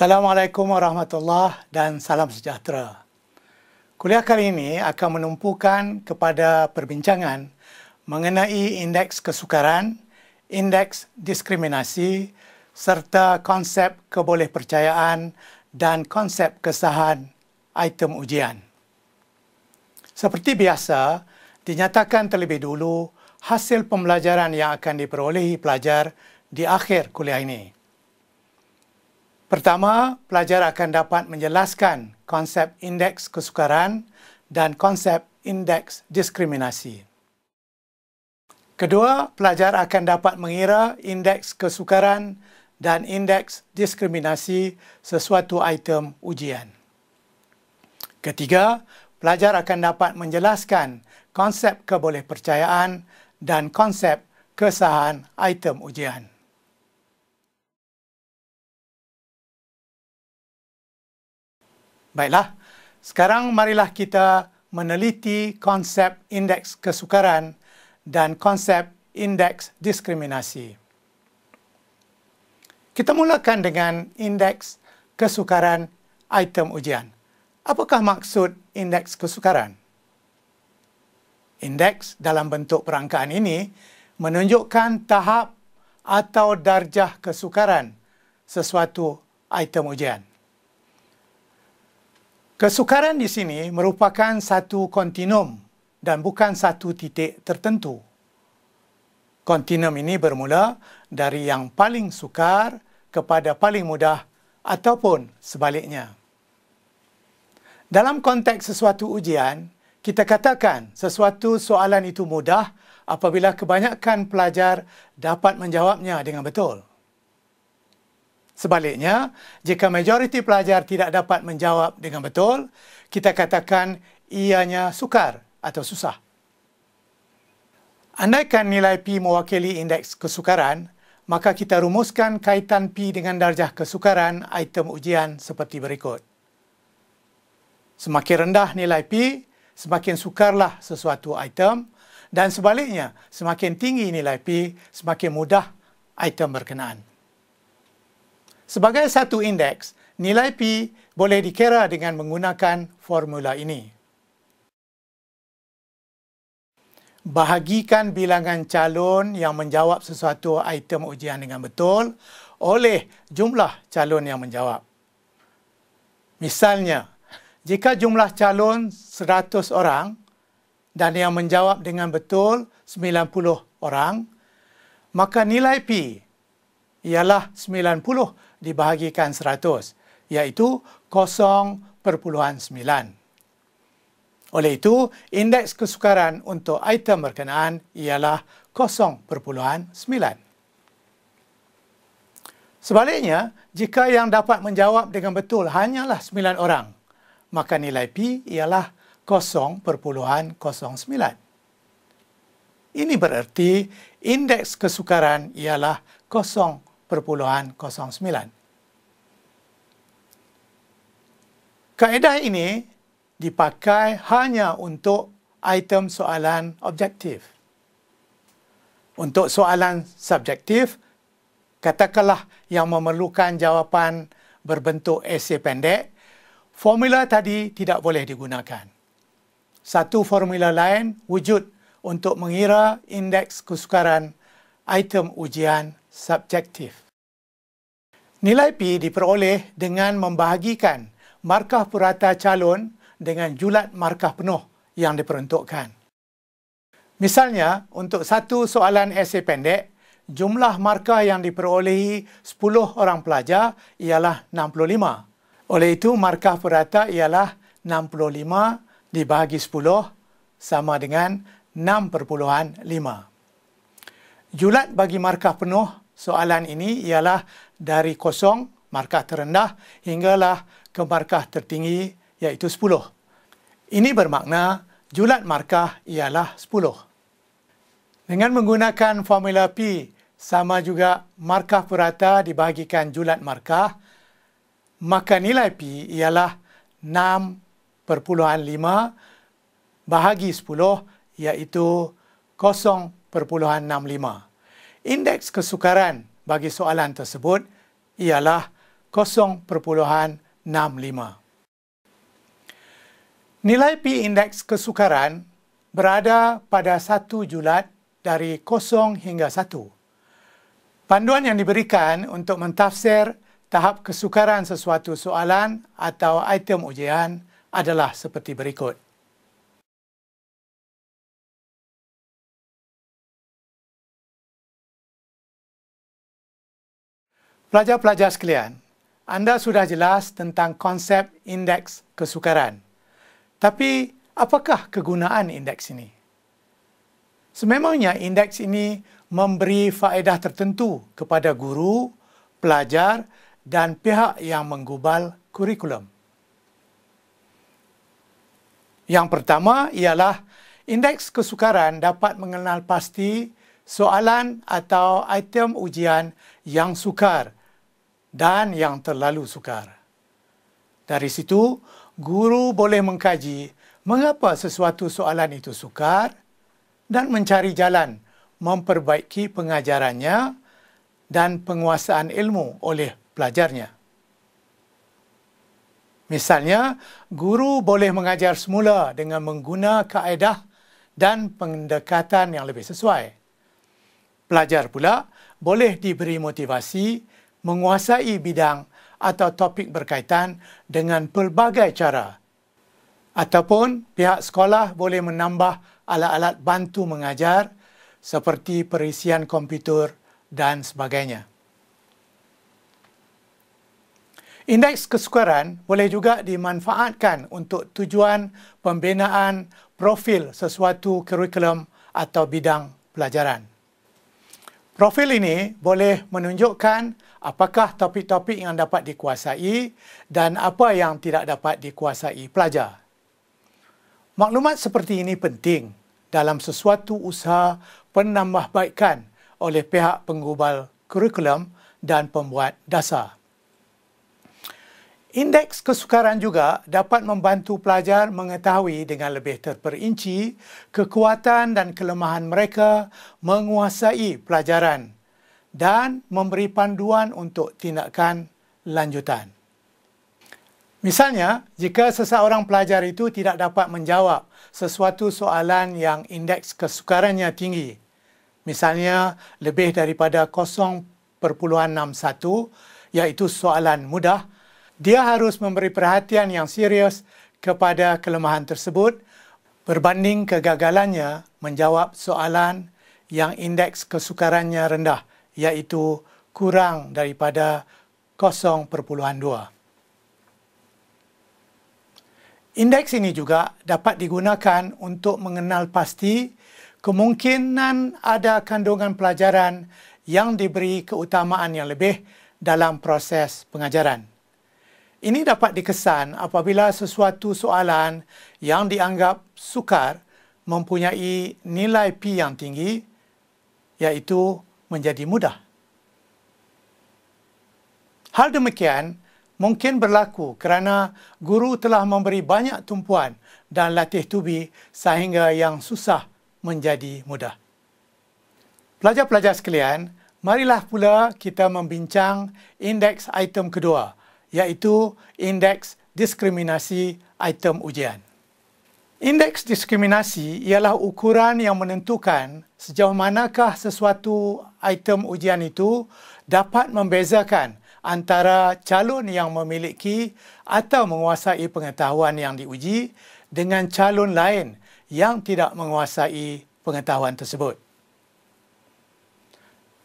Assalamualaikum warahmatullahi dan salam sejahtera. Kuliah kali ini akan menumpukan kepada perbincangan mengenai indeks kesukaran, indeks diskriminasi, serta konsep kebolehpercayaan dan konsep kesahan item ujian. Seperti biasa, dinyatakan terlebih dulu hasil pembelajaran yang akan diperolehi pelajar di akhir kuliah ini. Pertama, pelajar akan dapat menjelaskan konsep indeks kesukaran dan konsep indeks diskriminasi. Kedua, pelajar akan dapat mengira indeks kesukaran dan indeks diskriminasi sesuatu item ujian. Ketiga, pelajar akan dapat menjelaskan konsep kebolehpercayaan dan konsep kesahan item ujian. Baiklah, sekarang marilah kita meneliti konsep indeks kesukaran dan konsep indeks diskriminasi. Kita mulakan dengan indeks kesukaran item ujian. Apakah maksud indeks kesukaran? Indeks dalam bentuk perangkaan ini menunjukkan tahap atau darjah kesukaran sesuatu item ujian. Kesukaran di sini merupakan satu kontinum dan bukan satu titik tertentu. Kontinum ini bermula dari yang paling sukar kepada paling mudah ataupun sebaliknya. Dalam konteks sesuatu ujian, kita katakan sesuatu soalan itu mudah apabila kebanyakan pelajar dapat menjawabnya dengan betul. Sebaliknya, jika majoriti pelajar tidak dapat menjawab dengan betul, kita katakan ianya sukar atau susah. Andaikan nilai P mewakili indeks kesukaran, maka kita rumuskan kaitan P dengan darjah kesukaran item ujian seperti berikut. Semakin rendah nilai P, semakin sukarlah sesuatu item, dan sebaliknya, semakin tinggi nilai P, semakin mudah item berkenaan. Sebagai satu indeks, nilai P boleh dikira dengan menggunakan formula ini. Bahagikan bilangan calon yang menjawab sesuatu item ujian dengan betul oleh jumlah calon yang menjawab. Misalnya, jika jumlah calon 100 orang dan yang menjawab dengan betul 90 orang, maka nilai P ialah 90 dibahagikan 100, iaitu 0.9. Oleh itu, indeks kesukaran untuk item berkenaan ialah 0.9. Sebaliknya, jika yang dapat menjawab dengan betul hanyalah 9 orang, maka nilai P ialah 0.09. Ini bererti indeks kesukaran ialah 0.09. Kaedah ini dipakai hanya untuk item soalan objektif. Untuk soalan subjektif, katakanlah yang memerlukan jawapan berbentuk esei pendek, formula tadi tidak boleh digunakan. Satu formula lain wujud untuk mengira indeks kesukaran item ujian subjektif. Nilai P diperoleh dengan membahagikan markah purata calon dengan julat markah penuh yang diperuntukkan. Misalnya, untuk satu soalan esei pendek, jumlah markah yang diperolehi 10 orang pelajar ialah 65. Oleh itu, markah purata ialah 65 dibahagi 10 sama dengan 6,5. Julat bagi markah penuh soalan ini ialah dari 0, markah terendah, hinggalah ke markah tertinggi, iaitu 10. Ini bermakna julat markah ialah 10. Dengan menggunakan formula P sama juga markah purata dibahagikan julat markah, maka nilai P ialah 6,5 bahagi 10, iaitu 0.65. Indeks kesukaran bagi soalan tersebut ialah 0.65. Nilai P indeks kesukaran berada pada 1 julat dari 0 hingga 1. Panduan yang diberikan untuk mentafsir tahap kesukaran sesuatu soalan atau item ujian adalah seperti berikut. Pelajar-pelajar sekalian, anda sudah jelas tentang konsep indeks kesukaran. Tapi, apakah kegunaan indeks ini? Sememangnya indeks ini memberi faedah tertentu kepada guru, pelajar dan pihak yang menggubal kurikulum. Yang pertama ialah indeks kesukaran dapat mengenal pasti soalan atau item ujian yang sukar dan yang terlalu sukar. Dari situ, guru boleh mengkaji mengapa sesuatu soalan itu sukar dan mencari jalan memperbaiki pengajarannya dan penguasaan ilmu oleh pelajarnya. Misalnya, guru boleh mengajar semula dengan mengguna kaedah dan pendekatan yang lebih sesuai. Pelajar pula boleh diberi motivasi menguasai bidang atau topik berkaitan dengan pelbagai cara. Ataupun pihak sekolah boleh menambah alat-alat bantu mengajar seperti perisian komputer dan sebagainya. Indeks kesukaran boleh juga dimanfaatkan untuk tujuan pembinaan profil sesuatu kurikulum atau bidang pelajaran. Profil ini boleh menunjukkan apakah topik-topik yang dapat dikuasai dan apa yang tidak dapat dikuasai pelajar. Maklumat seperti ini penting dalam sesuatu usaha penambahbaikan oleh pihak penggubal kurikulum dan pembuat dasar. Indeks kesukaran juga dapat membantu pelajar mengetahui dengan lebih terperinci kekuatan dan kelemahan mereka menguasai pelajaran dan memberi panduan untuk tindakan lanjutan. Misalnya, jika seseorang pelajar itu tidak dapat menjawab sesuatu soalan yang indeks kesukarannya tinggi, misalnya lebih daripada 0.61, iaitu soalan mudah, dia harus memberi perhatian yang serius kepada kelemahan tersebut berbanding kegagalannya menjawab soalan yang indeks kesukarannya rendah, iaitu kurang daripada 0.2. Indeks ini juga dapat digunakan untuk mengenal pasti kemungkinan ada kandungan pelajaran yang diberi keutamaan yang lebih dalam proses pengajaran. Ini dapat dikesan apabila sesuatu soalan yang dianggap sukar mempunyai nilai P yang tinggi, iaitu menjadi mudah. Hal demikian mungkin berlaku kerana guru telah memberi banyak tumpuan dan latih tubi sehingga yang susah menjadi mudah. Pelajar-pelajar sekalian, marilah pula kita membincang indeks item kedua, iaitu indeks diskriminasi item ujian. Indeks diskriminasi ialah ukuran yang menentukan sejauh manakah sesuatu item ujian itu dapat membezakan antara calon yang memiliki atau menguasai pengetahuan yang diuji dengan calon lain yang tidak menguasai pengetahuan tersebut.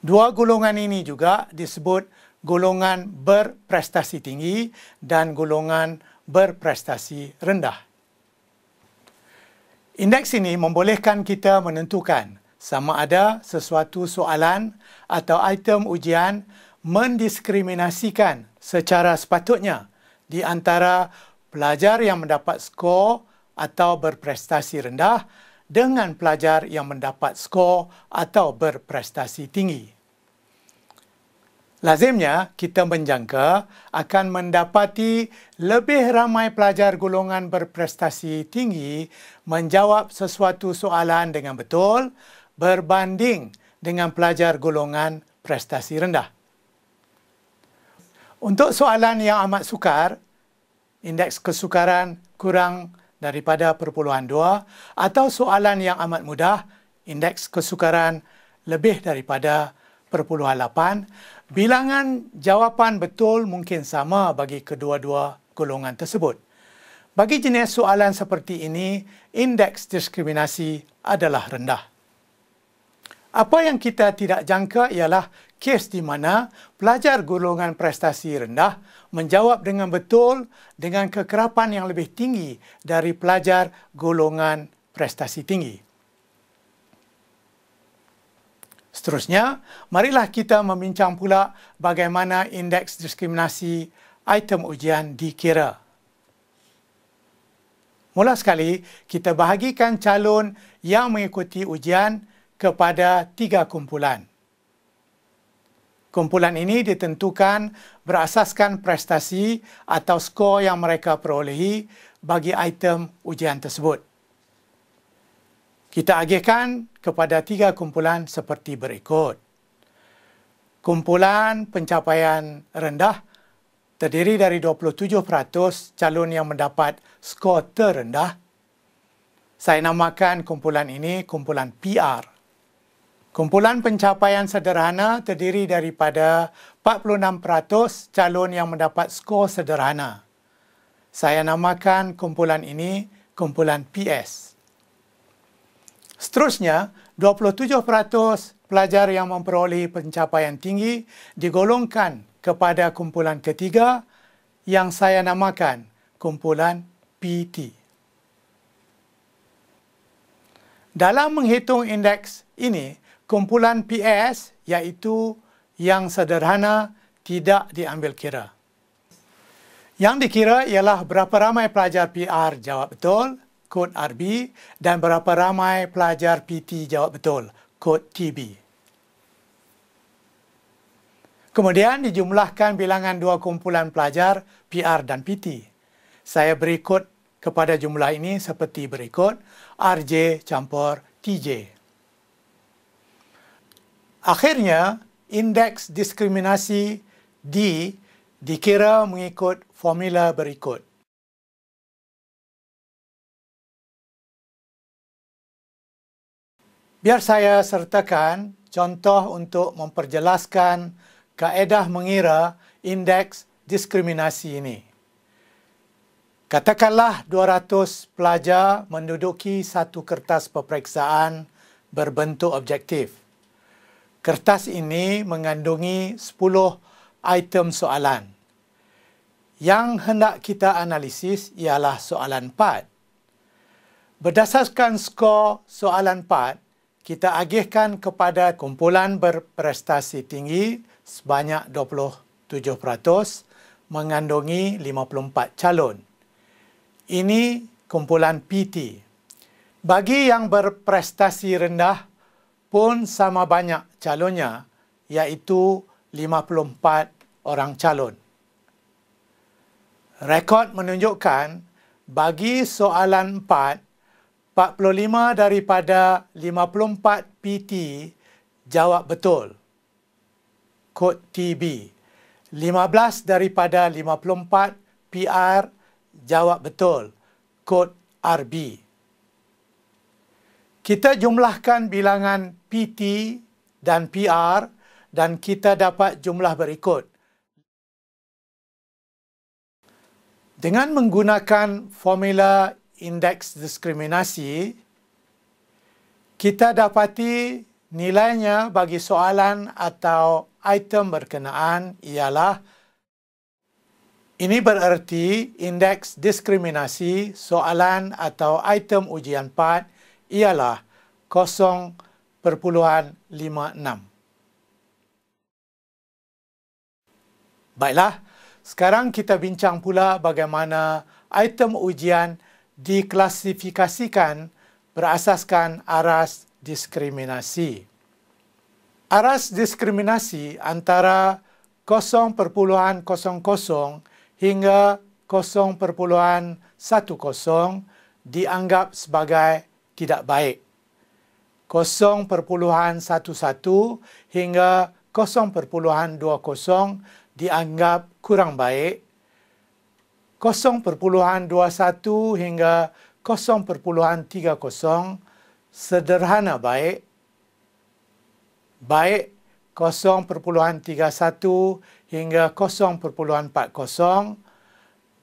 Dua golongan ini juga disebut golongan berprestasi tinggi dan golongan berprestasi rendah. Indeks ini membolehkan kita menentukan sama ada sesuatu soalan atau item ujian mendiskriminasikan secara sepatutnya di antara pelajar yang mendapat skor atau berprestasi rendah dengan pelajar yang mendapat skor atau berprestasi tinggi. Lazimnya, kita menjangka akan mendapati lebih ramai pelajar golongan berprestasi tinggi menjawab sesuatu soalan dengan betul berbanding dengan pelajar golongan prestasi rendah. Untuk soalan yang amat sukar, indeks kesukaran kurang daripada 0.2, atau soalan yang amat mudah, indeks kesukaran lebih daripada 0.8, bilangan jawapan betul mungkin sama bagi kedua-dua golongan tersebut. Bagi jenis soalan seperti ini, indeks diskriminasi adalah rendah. Apa yang kita tidak jangka ialah kes di mana pelajar golongan prestasi rendah menjawab dengan betul dengan kekerapan yang lebih tinggi dari pelajar golongan prestasi tinggi. Seterusnya, marilah kita membincang pula bagaimana indeks diskriminasi item ujian dikira. Mula sekali, kita bahagikan calon yang mengikuti ujian kepada 3 kumpulan. Kumpulan ini ditentukan berasaskan prestasi atau skor yang mereka perolehi bagi item ujian tersebut. Kita agihkan kepada 3 kumpulan seperti berikut. Kumpulan pencapaian rendah terdiri dari 27% calon yang mendapat skor terendah. Saya namakan kumpulan ini kumpulan PR. Kumpulan pencapaian sederhana terdiri daripada 46% calon yang mendapat skor sederhana. Saya namakan kumpulan ini kumpulan PS. Seterusnya, 27% pelajar yang memperoleh pencapaian tinggi digolongkan kepada kumpulan ketiga yang saya namakan kumpulan PT. Dalam menghitung indeks ini, kumpulan PS iaitu yang sederhana tidak diambil kira. Yang dikira ialah berapa ramai pelajar PR jawab betul, kod RB, dan berapa ramai pelajar PT jawab betul, kod TB. Kemudian dijumlahkan bilangan 2 kumpulan pelajar PR dan PT. Saya beri kod kepada jumlah ini seperti berikut, RJ campur TJ. Akhirnya, indeks diskriminasi D dikira mengikut formula berikut. Biar saya sertakan contoh untuk memperjelaskan kaedah mengira indeks diskriminasi ini. Katakanlah 200 pelajar menduduki satu kertas peperiksaan berbentuk objektif. Kertas ini mengandungi 10 item soalan. Yang hendak kita analisis ialah soalan 4. Berdasarkan skor soalan 4, kita agihkan kepada kumpulan berprestasi tinggi sebanyak 27% mengandungi 54 calon. Ini kumpulan PT. Bagi yang berprestasi rendah pun sama banyak calonnya, iaitu 54 orang calon. Rekod menunjukkan bagi soalan 4, 45 daripada 54 PT jawab betul, kod TB. 15 daripada 54 PR jawab betul, kod RB. Kita jumlahkan bilangan PT dan PR dan kita dapat jumlah berikut. Dengan menggunakan formula indeks diskriminasi, kita dapati nilainya bagi soalan atau item berkenaan ialah, ini bererti indeks diskriminasi soalan atau item ujian 4 ialah 0.56. Baiklah, sekarang kita bincang pula bagaimana item ujian diklasifikasikan berasaskan aras diskriminasi. Aras diskriminasi antara 0.00 hingga 0.10 dianggap sebagai tidak baik. 0.11 hingga 0.20 dianggap kurang baik, 0.21 hingga 0.30 sederhana baik, baik 0.31 hingga 0.40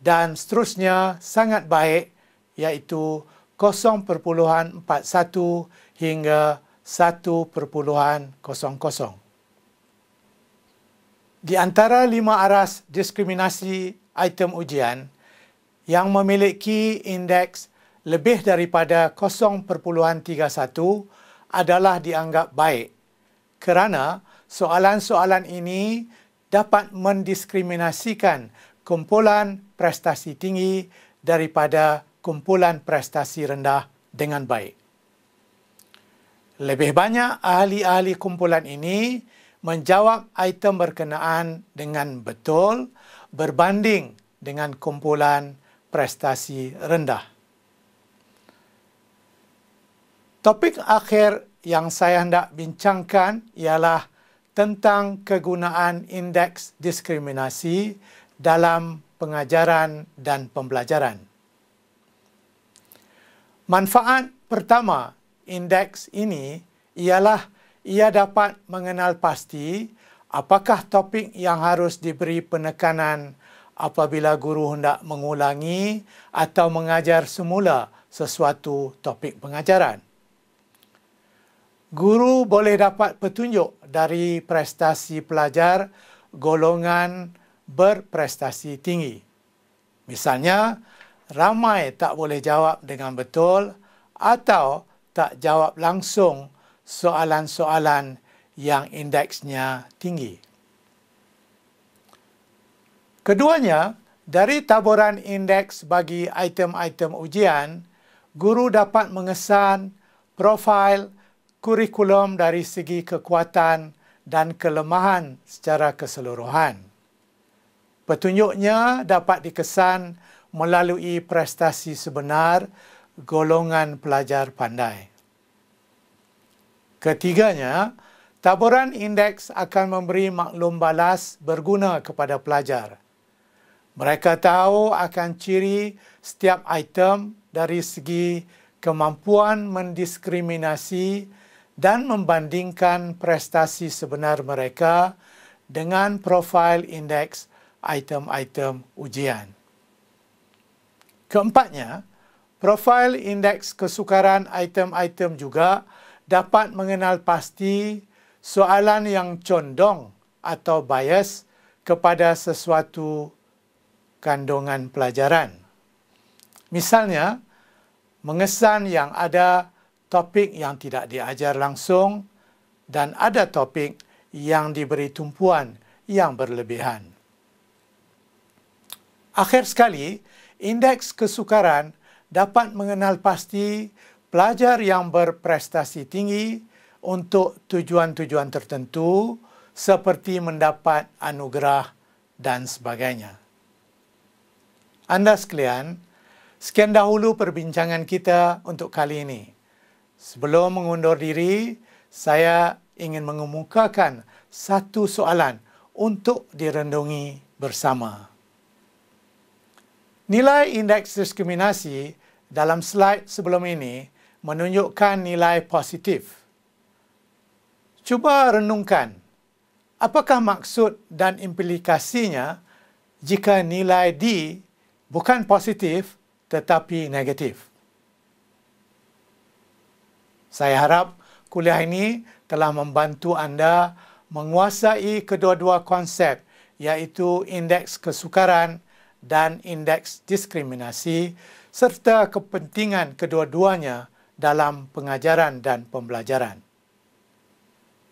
dan seterusnya sangat baik iaitu 0.41 hingga 1.00. Di antara 5 aras diskriminasi item ujian yang memiliki indeks lebih daripada 0.31 adalah dianggap baik kerana soalan-soalan ini dapat mendiskriminasikan kumpulan prestasi tinggi daripada kumpulan prestasi rendah dengan baik. Lebih banyak ahli-ahli kumpulan ini menjawab item berkenaan dengan betul berbanding dengan kumpulan prestasi rendah. Topik akhir yang saya hendak bincangkan ialah tentang kegunaan indeks diskriminasi dalam pengajaran dan pembelajaran. Manfaat pertama indeks ini ialah ia dapat mengenal pasti apakah topik yang harus diberi penekanan apabila guru hendak mengulangi atau mengajar semula sesuatu topik pengajaran. Guru boleh dapat petunjuk dari prestasi pelajar golongan berprestasi tinggi. Misalnya, ramai tak boleh jawab dengan betul atau tak jawab langsung soalan-soalan yang indeksnya tinggi. Keduanya, dari taburan indeks bagi item-item ujian, guru dapat mengesan profil kurikulum dari segi kekuatan dan kelemahan secara keseluruhan. Petunjuknya dapat dikesan melalui prestasi sebenar golongan pelajar pandai. Ketiganya, taburan indeks akan memberi maklum balas berguna kepada pelajar. Mereka tahu akan ciri setiap item dari segi kemampuan mendiskriminasi dan membandingkan prestasi sebenar mereka dengan profil indeks item-item ujian. Keempatnya, profil indeks kesukaran item-item juga dapat mengenal pasti soalan yang condong atau bias kepada sesuatu kandungan pelajaran. Misalnya, mengesan yang ada topik yang tidak diajar langsung dan ada topik yang diberi tumpuan yang berlebihan. Akhir sekali, indeks kesukaran dapat mengenal pasti pelajar yang berprestasi tinggi untuk tujuan-tujuan tertentu seperti mendapat anugerah dan sebagainya. Anda sekalian, sekian dahulu perbincangan kita untuk kali ini. Sebelum mengundur diri, saya ingin mengemukakan satu soalan untuk direndungi bersama. Nilai indeks diskriminasi dalam slide sebelum ini menunjukkan nilai positif. Cuba renungkan, apakah maksud dan implikasinya jika nilai D bukan positif tetapi negatif? Saya harap kuliah ini telah membantu anda menguasai kedua-dua konsep iaitu indeks kesukaran dan indeks diskriminasi serta kepentingan kedua-duanya dalam pengajaran dan pembelajaran.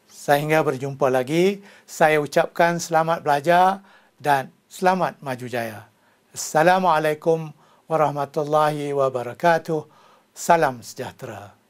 Sehingga berjumpa lagi, saya ucapkan selamat belajar dan selamat maju jaya. Assalamualaikum warahmatullahi wabarakatuh. Salam sejahtera.